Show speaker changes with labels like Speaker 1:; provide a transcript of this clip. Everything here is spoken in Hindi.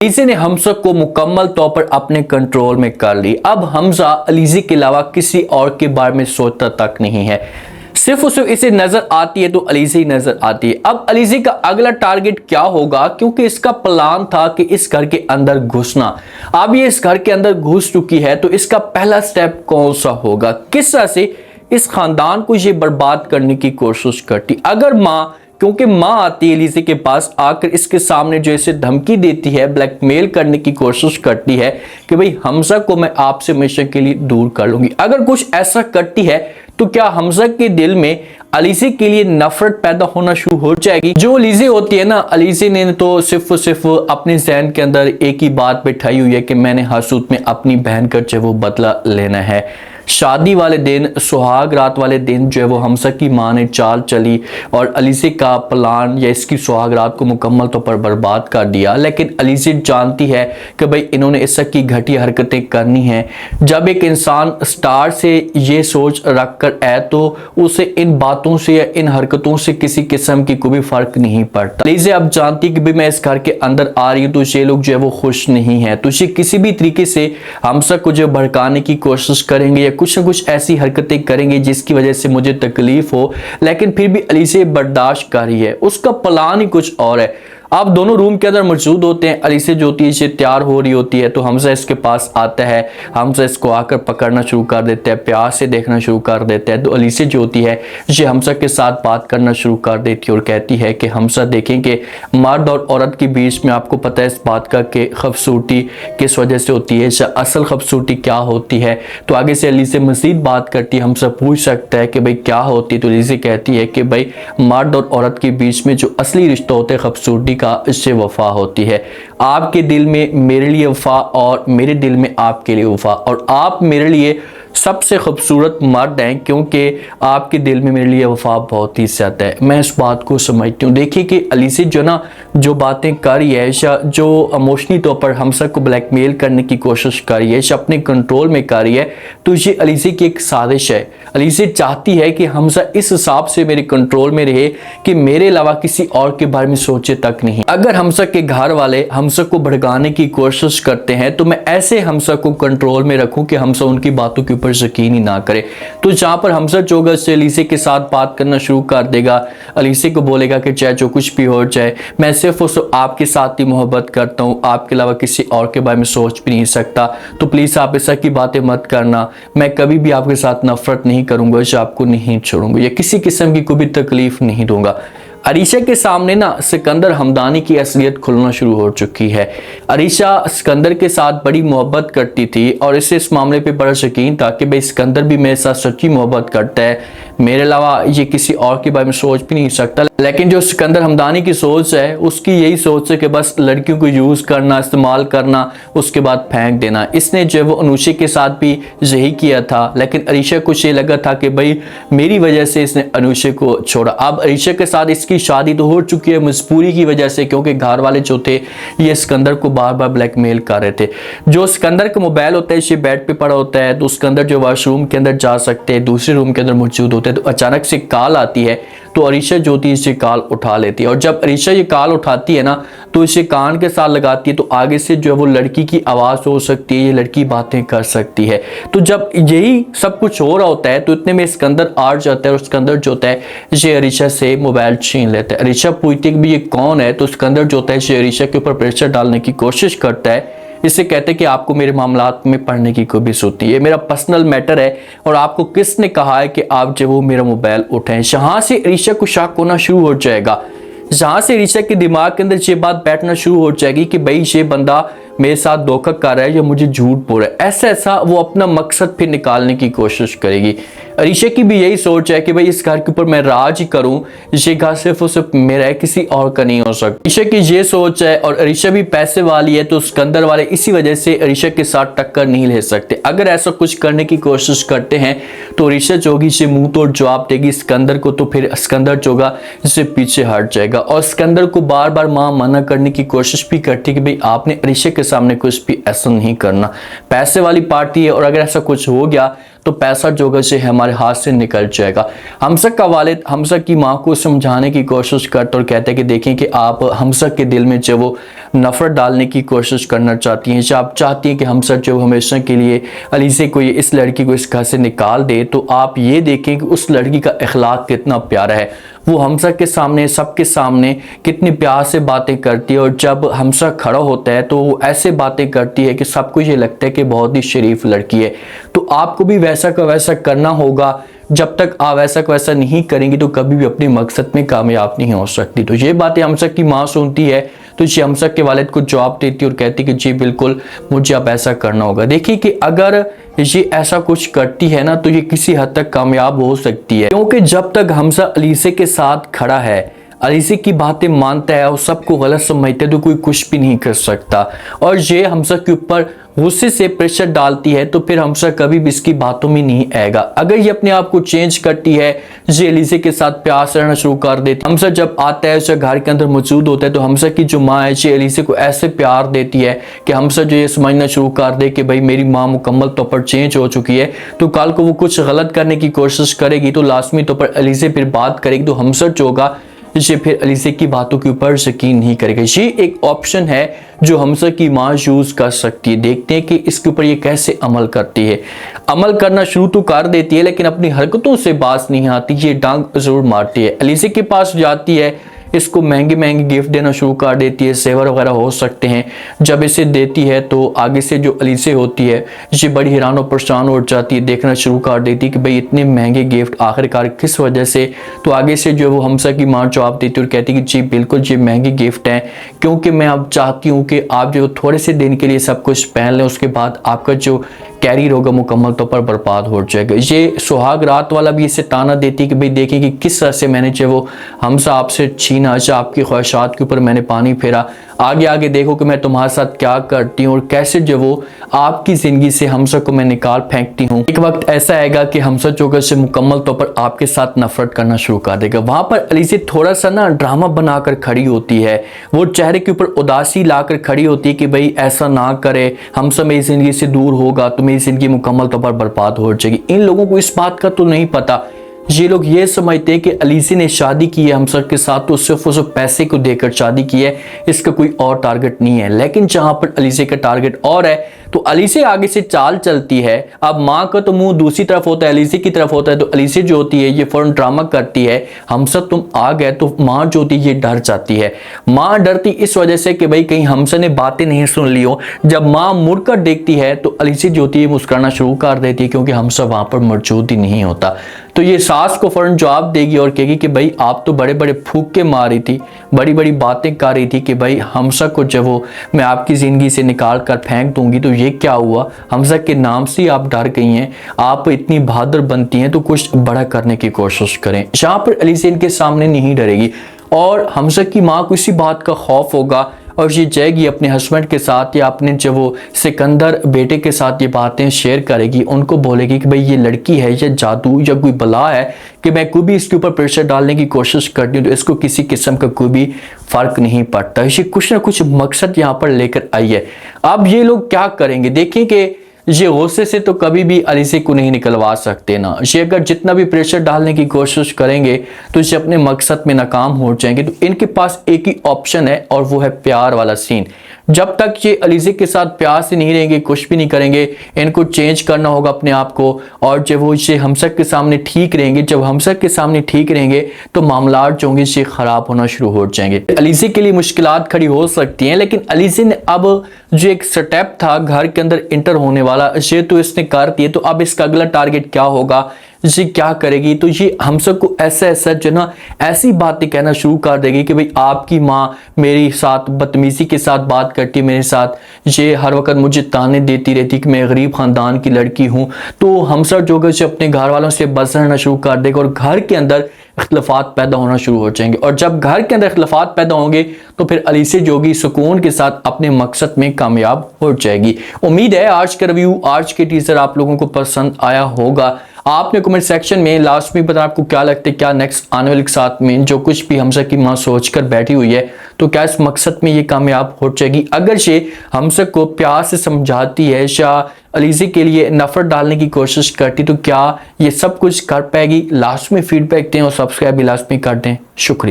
Speaker 1: अलीज़े ने हमजा को मुकम्मल तौर पर अपने कंट्रोल में कर ली। अब हमजा अलीज़े के अलावा किसी और के बारे में सोचता तक नहीं है, सिर्फ और सिर्फ इसे नजर आती है तो अलीज़े ही नजर आती है। अब अलीज़े का अगला टारगेट क्या होगा, क्योंकि इसका प्लान था कि इस घर के अंदर घुसना। अब ये इस घर के अंदर घुस चुकी है तो इसका पहला स्टेप कौन सा होगा, किस तरह से इस खानदान को ये बर्बाद करने की कोशिश करती। अगर माँ, क्योंकि माँ आती है अलीज़े के पास, आकर इसके सामने जो इसे धमकी देती है, ब्लैकमेल करने की कोशिश करती है कि भाई हमजा को मैं आपसे हमेशा के लिए दूर कर लूंगी। अगर कुछ ऐसा करती है तो क्या हमजा के दिल में अलीज़े के लिए नफरत पैदा होना शुरू हो जाएगी। जो अलीज़े होती है ना, अलीज़े ने तो सिर्फ और सिर्फ अपने जहन के अंदर एक ही बात बिठाई हुई है कि मैंने हर सूरत में अपनी बहन का जो वो बदला लेना है। शादी वाले दिन, सुहाग रात वाले दिन जो है वो हमजा की माँ ने चाल चली और अलीज़े का प्लान या इसकी सुहाग रात को मुकम्मल तौर पर बर्बाद कर दिया। लेकिन अलीज़े जानती है कि भाई इन्होंने इस की घटिया हरकतें करनी हैं। जब एक इंसान स्टार से ये सोच रख कर है तो उसे इन बातों से या इन हरकतों से किसी किस्म की कोई फर्क नहीं पड़ता। अलीज़े अब जानती कि भाई मैं इस घर के अंदर आ रही हूँ तो ये लोग जो है वो खुश नहीं है, तो ये किसी भी तरीके से हमजा को जो भड़काने की कोशिश करेंगे या कुछ ना कुछ ऐसी हरकतें करेंगे जिसकी वजह से मुझे तकलीफ हो। लेकिन फिर भी अलीज़े बर्दाश्त कर रही है, उसका प्लान ही कुछ और है। आप दोनों रूम के अंदर मौजूद होते हैं, अलीज़े जो होती है ये तैयार हो रही होती है तो हमजा इसके पास आता है। हमजा इसको आकर पकड़ना शुरू कर देता है, प्यार से देखना शुरू कर देता है। तो अलीज़े जो होती है ये हमजा के साथ बात करना शुरू कर देती है और कहती है कि हमजा देखें कि मर्द और औरत के बीच में आपको पता है इस बात का कि खूबसूरती किस वजह से होती है, असल खूबसूरती क्या होती है। तो आगे से अलीज़े मज़ीद बात करती है, हमजा पूछ सकता है कि भाई क्या होती है, तो अलीज़े कहती है कि भाई मर्द और औरत के बीच में जो असली रिश्ता होता है खूबसूरती का, इससे वफा होती है। आपके दिल में मेरे लिए वफा और मेरे दिल में आपके लिए वफा, और आप मेरे लिए सबसे खूबसूरत मर्द हैं क्योंकि आपके दिल में मेरे लिए वफा बहुत ही ज़्यादा है। मैं इस बात को समझती हूँ। देखिए कि अलीज़े जो ना जो बातें कर रही है या जो इमोशनली तौर पर हमजा को ब्लैकमेल करने की कोशिश कर रही है या अपने कंट्रोल में कर रही है, तो ये अलीज़े की एक साजिश है। अलीज़े चाहती है कि हमजा इस हिसाब से मेरे कंट्रोल में रहे कि मेरे अलावा किसी और के बारे में सोचे तक नहीं। अगर हमजा के घर वाले हमजा को भड़काने की कोशिश करते हैं तो मैं ऐसे हमजा को कंट्रोल में रखूं कि हमजा उनकी बातों के ऊपर यकीन ही ना करे। तो जहां पर हमजा जोगा से अलीज़े के साथ बात करना शुरू कर देगा, अलीज़े को बोलेगा कि चाहे जो कुछ भी हो जाए मैं सिर्फ और सिर्फ आपके साथ ही मोहब्बत करता हूँ, आपके अलावा किसी और के बारे में सोच भी नहीं सकता, तो प्लीज़ आप ऐसा की बातें मत करना, मैं कभी भी आपके साथ नफरत नहीं करूँगा या आपको नहीं छोड़ूंगा या किसी किस्म की कोई भी तकलीफ नहीं दूंगा। अरीशा के सामने ना सिकंदर हमदानी की असलियत खुलना शुरू हो चुकी है। अरीशा सिकंदर के साथ बड़ी मोहब्बत करती थी और इसे इस मामले पे बड़ा यकीन था कि भाई सिकंदर भी मेरे साथ सच्ची मोहब्बत करता है, मेरे अलावा ये किसी और के बारे में सोच भी नहीं सकता। लेकिन जो सिकंदर हमदानी की सोच है उसकी यही सोच है कि बस लड़कियों को यूज़ करना, इस्तेमाल करना, उसके बाद फेंक देना। इसने जो वो अनुषे के साथ भी यही किया था, लेकिन अरीशा को ये लगा था कि भाई मेरी वजह से इसने अनुषे को छोड़ा। अब अरीशा के साथ इसकी शादी तो हो चुकी है मजबूरी की वजह से, क्योंकि घर वाले जो थे ये सिकंदर को बार बार ब्लैकमेल कर रहे थे। जो सिकंदर का मोबाइल होता है ये बेड पे पड़ा होता है, तो सिकंदर जो वॉशरूम के अंदर जा सकते हैं, दूसरे रूम के अंदर मौजूद होते हैं, तो अचानक से कॉल आती है तो अरीशा जो थी इसे कॉल उठा लेती है। और जब अरीशा ये कॉल उठाती है ना तो इसे कान के साथ लगाती है, तो आगे से जो है वो लड़की की आवाज़ हो सकती है, ये लड़की बातें कर सकती है। तो जब यही सब कुछ हो रहा होता है तो इतने में सिकंदर आ जाता है और सिकंदर जो होता है ये अरीशा से मोबाइल छीन लेता है। अरीशा पूछती है कि ये कौन है, तो सिकंदर जो होता है ये अरीशा के ऊपर प्रेशर डालने की कोशिश करता है। इससे कहते हैं कि आपको मेरे मामलात में पढ़ने की कोई भी जरूरत नहीं है, मेरा पर्सनल मैटर है और आपको किसने कहा है कि आप जो वो मेरा मोबाइल उठाएं। यहाँ से अरीशा को शक होना शुरू हो जाएगा, जहाँ से अरीशा के दिमाग के अंदर ये बात बैठना शुरू हो जाएगी कि भाई ये बंदा मेरे साथ धोखा कर रहा है या मुझे झूठ बोल रहा है। ऐसा वो अपना मकसद फिर निकालने की कोशिश करेगी। अरीशा की भी यही सोच है कि भाई इस घर के ऊपर मैं राज ही करूं, ये घर सिर्फ और सिर्फ मेरा है, किसी और का नहीं हो सकता। अरीशा की ये सोच है और अरीशा भी पैसे वाली है, तो सिकंदर वाले इसी वजह से अरीशा के साथ टक्कर नहीं ले सकते। अगर ऐसा कुछ करने की कोशिश करते हैं तो अरीशा जोगी से मुंह तोड़ जवाब देगी सिकंदर को, तो फिर सिकंदर जोगा इससे पीछे हट जाएगा। और सिकंदर को बार बार माँ मना करने की कोशिश भी करती कि भाई आपने अरीशा के सामने कुछ भी ऐसा नहीं करना। पैसे वाली पार्टी है और अगर ऐसा कुछ हो गया तो पैसा जो है हमारे हाथ से निकल जाएगा। हमसक का वालिद हमसक की माँ को समझाने की कोशिश करते और कहते हैं कि देखें कि आप हमसक के दिल में जो वो नफरत डालने की कोशिश करना चाहती हैं, आप चाहती हैं कि हमसक जो हमेशा के लिए अलीज़े को इस लड़की को इस घर से निकाल दे, तो आप ये देखें कि उस लड़की का अखलाक कितना प्यारा है। वो हमसक के सामने सबके सामने कितनी प्यार से बातें करती है और जब हमसक खड़ा होता है तो वो ऐसे बातें करती है कि सबको ये लगता है कि बहुत ही शरीफ लड़की है। तो आपको भी वैसा का वैसा करना होगा। जब तक आप वैसा का वैसा नहीं करेंगी तो कभी भी अपने मकसद में कामयाब नहीं हो सकती। तो ये बातें हमसक की माँ सुनती है तो ये हमसक के वालिद को जवाब देती और कहती कि जी बिल्कुल मुझे अब ऐसा करना होगा। देखिए कि अगर ये ऐसा कुछ करती है ना तो ये किसी हद तक कामयाब हो सकती है, क्योंकि जब तक हमजा अलीसे के साथ खड़ा है, अलीसे की बातें मानता है और सबको गलत समझते तो कोई कुछ भी नहीं कर सकता। और ये हमजा के ऊपर गुस्से से प्रेशर डालती है तो फिर हमजा कभी भी इसकी बातों में नहीं आएगा। अगर ये अपने आप को चेंज करती है, ये अलीसे के साथ प्यार से रहना शुरू कर देती है, हमजा जब आता है उसे घर के अंदर मौजूद होता है तो हमजा की जो माँ है ये अलीसे को ऐसे प्यार देती है कि हमजा जो ये समझना शुरू कर दे कि भाई मेरी माँ मुकम्मल तौर पर चेंज हो चुकी है। तो कल को वो कुछ गलत करने की कोशिश करेगी तो लाजमी तौर पर अलीसे फिर बात करेगी तो हमजा जो होगा ये फिर अलीसे की बातों के ऊपर यकीन नहीं करेगा। ये एक ऑप्शन है जो हमजा की माँ यूज कर सकती है। देखते हैं कि इसके ऊपर ये कैसे अमल करती है। अमल करना शुरू तो कर देती है लेकिन अपनी हरकतों से बाज नहीं आती, ये डांग जरूर मारती है। अलीसे के पास जाती है, इसको महंगे महंगे गिफ्ट देना शुरू कर देती है, सेवर वगैरह हो सकते हैं। जब इसे देती है तो आगे से जो अलीसे होती है ये बड़ी हैरान और परेशान हो जाती है, देखना शुरू कर देती है कि भाई इतने महंगे गिफ्ट आखिरकार किस वजह से। तो आगे से जो वो हमजा की माँ जवाब देती है और कहती है कि जी बिल्कुल ये महंगे गिफ्ट हैं, क्योंकि मैं अब चाहती हूँ कि आप जो थोड़े से दिन के लिए सब कुछ पहन लें, उसके बाद आपका जो कैरियर होगा मुकम्मल तौर पर बर्बाद हो जाएगा। ये सुहाग रात वाला भी इसे ताना देती है कि भाई देखिए कि किस तरह से मैंने जो वो हमजा आपसे छीना, जो आपकी ख्वाहिशात के ऊपर मैंने पानी फेरा, आगे आगे देखो कि मैं तुम्हारे साथ क्या करती हूँ और कैसे जो वो आपकी ज़िंदगी से हमजा को मैं निकाल फेंकती हूँ। एक वक्त ऐसा आएगा कि हमजा जो से मुकम्मल तौर पर आपके साथ नफरत करना शुरू कर देगा। वहाँ पर अलीसे थोड़ा सा ना ड्रामा बनाकर खड़ी होती है, वो चेहरे के ऊपर उदासी लाकर खड़ी होती है कि भाई ऐसा ना करे, हमजा मेरी ज़िंदगी से दूर होगा तो मेरी ज़िंदगी मुकम्मल तौर पर बर्बाद हो जाएगी। इन लोगों को इस बात का तो नहीं पता। ये लोग ये समझते हैं कि अलीसे ने शादी की है हमजा के साथ तो सिर्फ उसे पैसे को देकर शादी की है, इसका कोई और टारगेट नहीं है। लेकिन जहां पर अलीसे का टारगेट और है तो अलीसे आगे से चाल चलती है। अब माँ का तो मुंह दूसरी तरफ होता है, अलीसे की तरफ होता है, तो अलीसे जो होती है ये फौरन ड्रामा करती है, हमजा तुम आ गए। तो माँ जो होती है ये डर जाती है। माँ डरती इस वजह से कि भाई कहीं हमजा ने बातें नहीं सुन ली हो। जब माँ मुड़कर देखती है तो अलीसे जो होती है मुस्कुराना शुरू कर देती है, क्योंकि हमजा वहां पर मौजूद ही नहीं होता। तो ये सास को फौरन जवाब देगी और कहेगी कि भाई आप तो बड़े बड़े फूक के मार रही थी, बड़ी बड़ी बातें कर रही थी कि भाई हमजा को जब वो मैं आपकी ज़िंदगी से निकाल कर फेंक दूंगी। तो ये क्या हुआ, हमजा के नाम से आप डर गई हैं, आप इतनी बहादुर बनती हैं तो कुछ बड़ा करने की कोशिश करें। जहाँ पर अलीसे इनके सामने नहीं डरेगी और हमजा की माँ को इसी बात का खौफ होगा और ये जाएगी अपने हस्बैंड के साथ या अपने जो वो सिकंदर बेटे के साथ ये बातें शेयर करेगी। उनको बोलेगी कि भाई ये लड़की है, ये जादू या कोई बला है कि मैं कोई भी इसके ऊपर प्रेशर डालने की कोशिश करती हूँ तो इसको किसी किस्म का कोई भी फर्क नहीं पड़ता। ये कुछ ना कुछ मकसद यहाँ पर लेकर आई है। अब ये लोग क्या करेंगे, देखिए कि ये गुस्से से तो कभी भी अलीसे को नहीं निकलवा सकते ना। ये अगर जितना भी प्रेशर डालने की कोशिश करेंगे तो ये अपने मकसद में नाकाम हो जाएंगे। तो इनके पास एक ही ऑप्शन है और वो है प्यार वाला सीन। जब तक ये अलीसे के साथ प्यार से नहीं रहेंगे, कुछ भी नहीं करेंगे, इनको चेंज करना होगा अपने आप को। और जब वो ये हमजा के सामने ठीक रहेंगे, जब हमजा के सामने ठीक रहेंगे तो मामलात जो होंगे ये खराब होना शुरू हो जाएंगे। अलीसे के लिए मुश्किलात खड़ी हो सकती हैं, लेकिन अलीसे ने अब जो एक स्टेप था घर के अंदर इंटर होने वाला ये तो इसने कर दिया। तो अब इसका अगला टारगेट क्या होगा, ये क्या करेगी, तो ये हम सबको ऐसा ऐसा जो ना ऐसी बातें कहना शुरू कर देगी कि भाई आपकी माँ मेरे साथ बदतमीजी के साथ बात करती है, मेरे साथ ये हर वक्त मुझे ताने देती रहती कि मैं गरीब खानदान की लड़की हूँ। तो हम सब जो है अपने घर वालों से बसना शुरू कर देगा और घर के अंदर इख्तलाफात पैदा होना शुरू हो जाएंगे। और जब घर के अंदर इख्तलाफात पैदा होंगे तो फिर अलीसे जोगी सुकून के साथ अपने मकसद में कामयाब हो जाएगी। उम्मीद है आज का रिव्यू, आज के टीजर आप लोगों को पसंद आया होगा। आपने कमेंट सेक्शन में लास्ट में बताना आपको क्या लगता है, क्या नेक्स्ट आने वाले के साथ में जो कुछ भी हमजा की माँ सोच कर बैठी हुई है तो क्या इस मकसद में ये कामयाब हो जाएगी। अगर ये हमजा को प्यार से समझाती है या अलीज़ी के लिए नफरत डालने की कोशिश करती तो क्या ये सब कुछ कर पाएगी। लास्ट में फीडबैक दें और सब्सक्राइब भी लास्ट में कर दें। शुक्रिया।